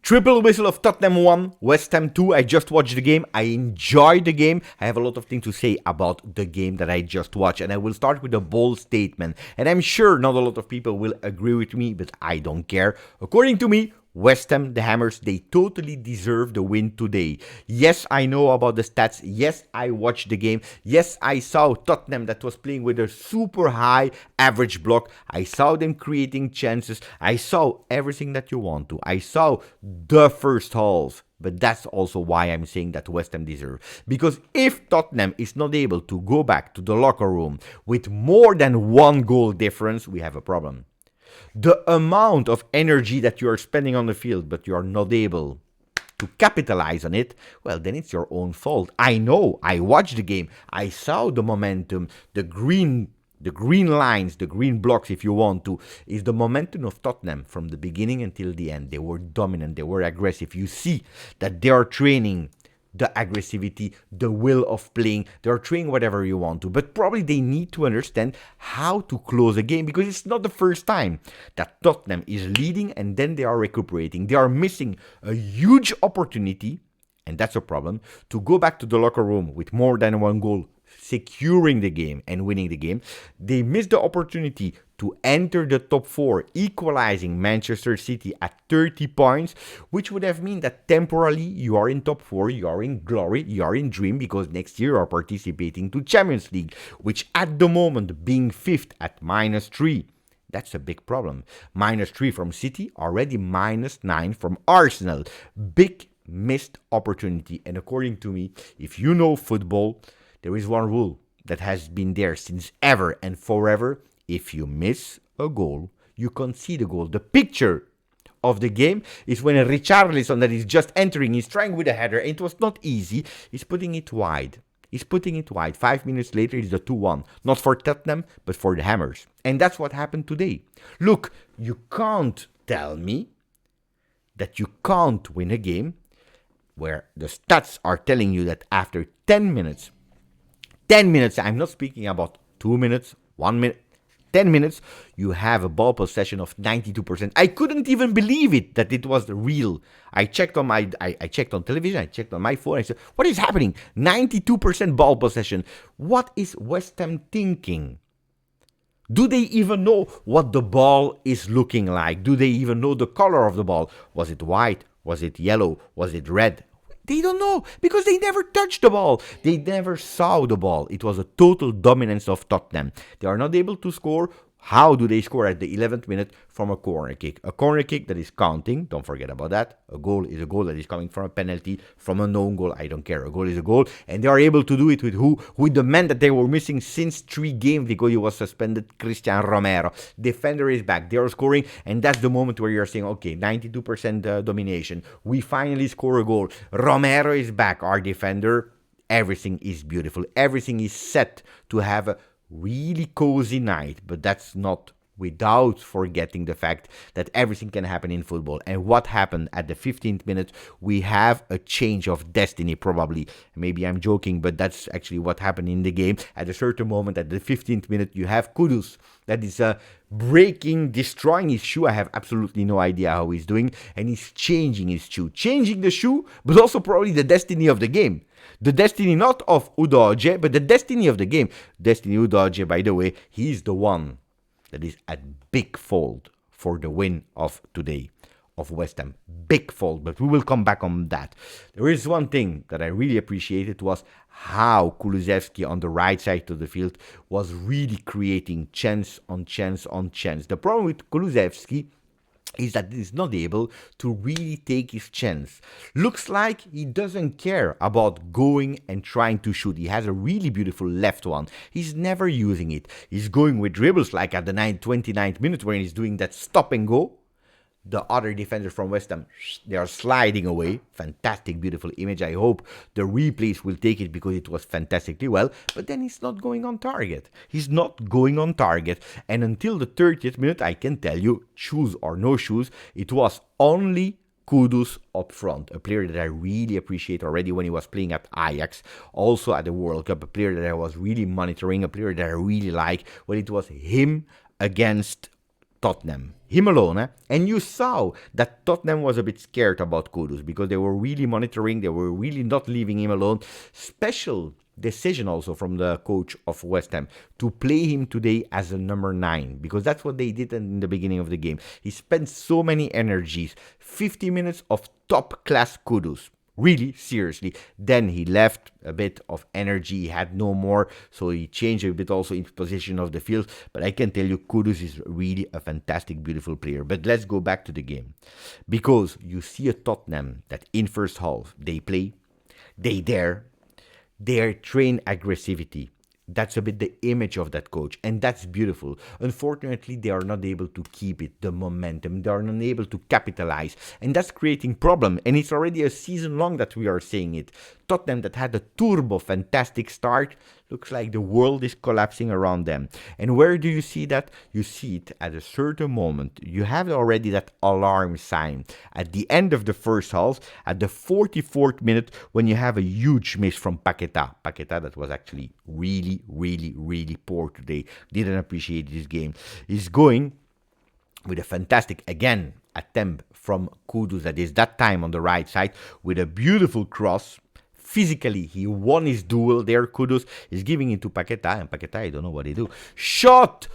Triple whistle of Tottenham 1, West Ham 2. I just watched the game. I enjoyed the game. I have a lot of things to say about the game that I just watched. And I will start with a bold statement. And I'm sure not a lot of people will agree with me, but I don't care. According to me, West Ham, the Hammers, they totally deserve the win today. Yes, I know about the stats. Yes, I watched the game. Yes, I saw Tottenham that was playing with a super high average block. I saw them creating chances. I saw everything that you want to. I saw the first half. But that's also why I'm saying that West Ham deserve. Because if Tottenham is not able to go back to the locker room with more than one goal difference, we have a problem. The amount of energy that you are spending on the field, but you are not able to capitalize on it, well, then it's your own fault. I know, I watched the game, I saw the momentum, the green lines, the green blocks, if you want to, is the momentum of Tottenham from the beginning until the end. They were dominant, they were aggressive. You see that they are training the aggressivity, the will of playing. They're training whatever you want to. But probably they need to understand how to close a game, because it's not the first time that Tottenham is leading and then they are recuperating. They are missing a huge opportunity, and that's a problem, to go back to the locker room with more than one goal, securing the game and winning the game. They missed the opportunity to enter the top 4, equalizing Manchester City at 30 points, which would have meant that temporarily you are in top 4, you are in glory, you are in dream, because next year you are participating to Champions League, which at the moment being 5th at -3. That's a big problem. -3 from City, already -9 from Arsenal. Big missed opportunity. And according to me, if you know football, there is one rule that has been there since ever and forever. If you miss a goal, you concede a goal. The picture of the game is when a Richarlison that is just entering, he's trying with a header, and it was not easy. He's putting it wide. 5 minutes later, it's the 2-1. Not for Tottenham, but for the Hammers. And that's what happened today. Look, you can't tell me that you can't win a game where the stats are telling you that after 10 minutes, I'm not speaking about 2 minutes, 1 minute, 10 minutes, you have a ball possession of 92%. I couldn't even believe it, that it was real. I checked on I checked on television, I checked on my phone, I said, what is happening? 92% ball possession. What is West Ham thinking? Do they even know what the ball is looking like? Do they even know the color of the ball? Was it white? Was it yellow? Was it red? They don't know, because they never touched the ball. They never saw the ball. It was a total dominance of Tottenham. They are not able to score. How do they score at the 11th minute? From a corner kick. A corner kick that is counting. Don't forget about that. A goal is a goal that is coming from a penalty, from a known goal. I don't care. A goal is a goal. And they are able to do it with who? With the man that they were missing since 3 games because he was suspended, Christian Romero. Defender is back. They are scoring. And that's the moment where you're saying, okay, 92% domination. We finally score a goal. Romero is back, our defender. Everything is beautiful. Everything is set to have a really cozy night, but that's not without forgetting the fact that everything can happen in football. And what happened at the 15th minute? We have a change of destiny, probably. Maybe I'm joking, but that's actually what happened in the game. At a certain moment, at the 15th minute, you have Kudus that is breaking, destroying his shoe. I have absolutely no idea how he's doing, and he's changing his shoe. Changing the shoe, but also probably the destiny of the game. The destiny not of Udogie, but the destiny of the game. Destiny Udogie, by the way, he's the one that is at big fault for the win of today of West Ham. Big fault, but we will come back on that. There is one thing that I really appreciated, was how Kulusevski on the right side of the field was really creating chance on chance on chance. The problem with Kulusevski is that he's not able to really take his chance. Looks like he doesn't care about going and trying to shoot. He has a really beautiful left one. He's never using it. He's going with dribbles, like at the 29th minute when he's doing that stop and go. The other defenders from West Ham, they are sliding away. Fantastic, beautiful image. I hope the replays will take it, because it was fantastically well. But then he's not going on target. He's not going on target. And until the 30th minute, I can tell you, shoes or no shoes, it was only Kudus up front. A player that I really appreciate already when he was playing at Ajax. Also at the World Cup. A player that I was really monitoring. A player that I really like. Well, it was him against Tottenham. Him alone, eh? And you saw that Tottenham was a bit scared about Kudus because they were really monitoring, they were really not leaving him alone. Special decision also from the coach of West Ham to play him today as a number 9 because that's what they did in the beginning of the game. He spent so many energies, 50 minutes of top class Kudus. Really, seriously. Then he left a bit of energy. He had no more. So he changed a bit also in position of the field. But I can tell you, Kudus is really a fantastic, beautiful player. But let's go back to the game. Because you see a Tottenham that in first half, they play, they dare, they train aggressivity. That's a bit the image of that coach, and that's beautiful. Unfortunately, they are not able to keep it, the momentum. They are not able to capitalize, and that's creating problem. And it's already a season long that we are saying it. Tottenham that had a turbo fantastic start, looks like the world is collapsing around them. And where do you see that? You see it at a certain moment. You have already that alarm sign. At the end of the first half, at the 44th minute, when you have a huge miss from Paket. Paket that was actually really, really, really poor today. Didn't appreciate this game. He's going with a fantastic, again, attempt from Kudus that is that time on the right side with a beautiful cross. Physically, he won his duel there. Kudus is giving it to Paket, and Paket, I don't know what he do. Shot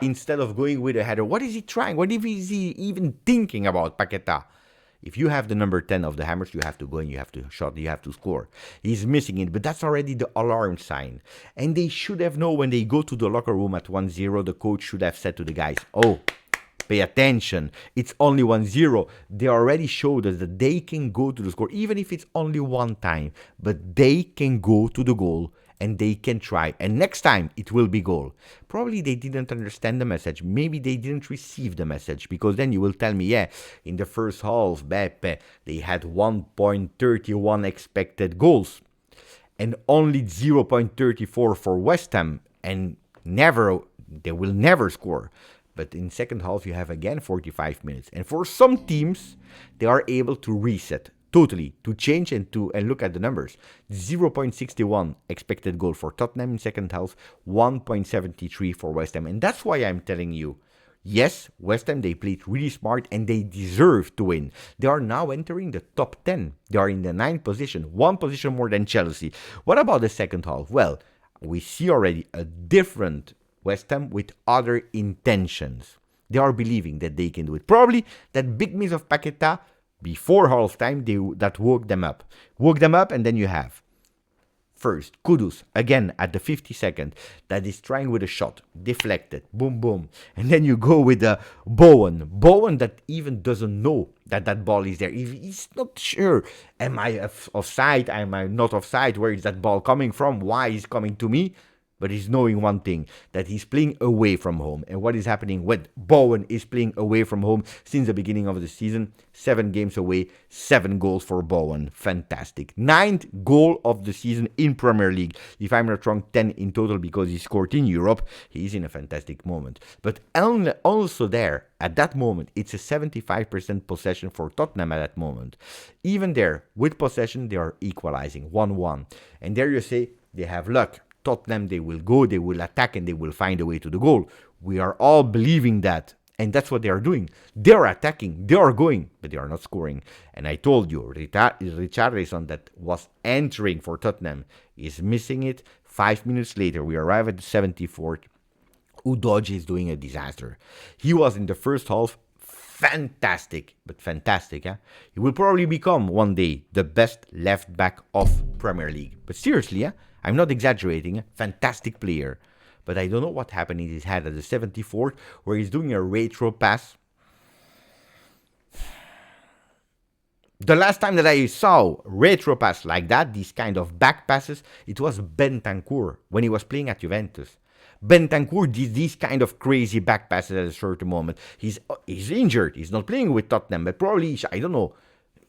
instead of going with a header. What is he trying? What is he even thinking about, Paket? If you have the number 10 of the Hammers, you have to go and you have to shot, you have to score. He's missing it, but that's already the alarm sign. And they should have known when they go to the locker room at 1-0, the coach should have said to the guys, oh, pay attention, it's only 1-0. They already showed us that they can go to the score, even if it's only one time, but they can go to the goal and they can try. And next time, it will be goal. Probably they didn't understand the message. Maybe they didn't receive the message, because then you will tell me, yeah, in the first half, Beppe, they had 1.31 expected goals and only 0.34 for West Ham, and they will never score. But in second half, you have again 45 minutes. And for some teams, they are able to reset totally, to change and look at the numbers. 0.61 expected goal for Tottenham in second half, 1.73 for West Ham. And that's why I'm telling you, yes, West Ham, they played really smart and they deserve to win. They are now entering the top 10. They are in the 9th position, 1 position more than Chelsea. What about the second half? Well, we see already a different West Ham with other intentions. They are believing that they can do it. Probably that big miss of Paqueta before halftime, that woke them up. And then you have first Kudus, again at the 52nd, that is trying with a shot, deflected, boom, boom. And then you go with Bowen that even doesn't know that ball is there. He's not sure, am I offside, am I not offside, where is that ball coming from, why is it coming to me? But he's knowing one thing, that he's playing away from home. And what is happening with Bowen is playing away from home since the beginning of the season. 7 games away, 7 goals for Bowen. Fantastic. 9th goal of the season in Premier League. If I'm not wrong, 10 in total because he scored in Europe. He's in a fantastic moment. But also there, at that moment, it's a 75% possession for Tottenham at that moment. Even there, with possession, they are equalizing 1-1. And there you say, they have luck. Tottenham, they will go, they will attack, and they will find a way to the goal. We are all believing that, and that's what they are doing. They are attacking, they are going, but they are not scoring. And I told you, Richarlison that was entering for Tottenham is missing it. 5 minutes later, we arrive at the 74th. Udogie is doing a disaster. He was in the first half fantastic, but fantastic. He will probably become one day the best left back of Premier League. But seriously, I'm not exaggerating. Fantastic player. But I don't know what happened in his head at the 74th, where he's doing a retro pass. The last time that I saw retro pass like that, these kind of back passes, it was Bentancur when he was playing at Juventus. Bentancur did these kind of crazy back passes at a certain moment. He's injured. He's not playing with Tottenham, but probably, I don't know,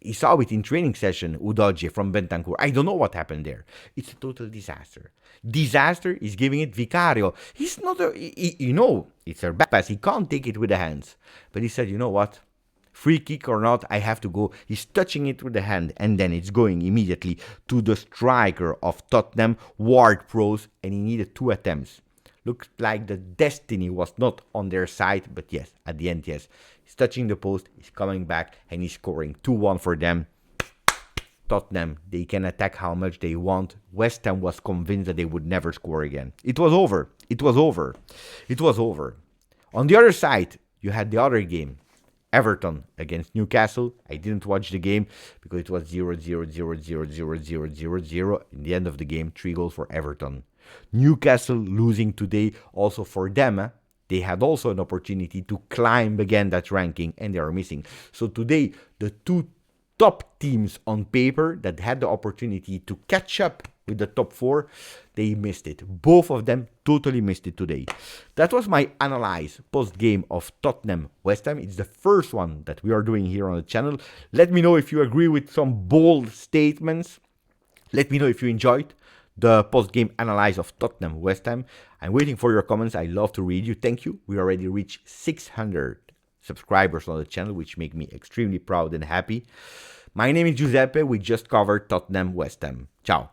he saw it in training session, Udogie from Bentancur. I don't know what happened there. It's a total disaster. Disaster is giving it Vicario. He's not it's a back pass. He can't take it with the hands. But he said, you know what? Free kick or not, I have to go. He's touching it with the hand, and then it's going immediately to the striker of Tottenham, Ward-Prowse, and he needed 2 attempts. Looked like the destiny was not on their side, but yes, at the end, yes. He's touching the post, he's coming back, and he's scoring 2-1 for them. Tottenham, they can attack how much they want. West Ham was convinced that they would never score again. It was over. It was over. It was over. On the other side, you had the other game. Everton against Newcastle. I didn't watch the game because it was 0-0, 0-0, 0-0, 0-0, 0. In the end of the game, 3 goals for Everton. Newcastle losing today also for them. They had also an opportunity to climb again that ranking, and they are missing. So today, the two top teams on paper that had the opportunity to catch up with the top 4, they missed it. Both of them totally missed it today. That was my analyze post-game of Tottenham West Ham. It's the first one that we are doing here on the channel. Let me know if you agree with some bold statements. Let me know if you enjoyed the post-game analyze of Tottenham West Ham. I'm waiting for your comments. I love to read you. Thank you. We already reached 600 subscribers on the channel, which make me extremely proud and happy. My name is Giuseppe. We just covered Tottenham West Ham. Ciao.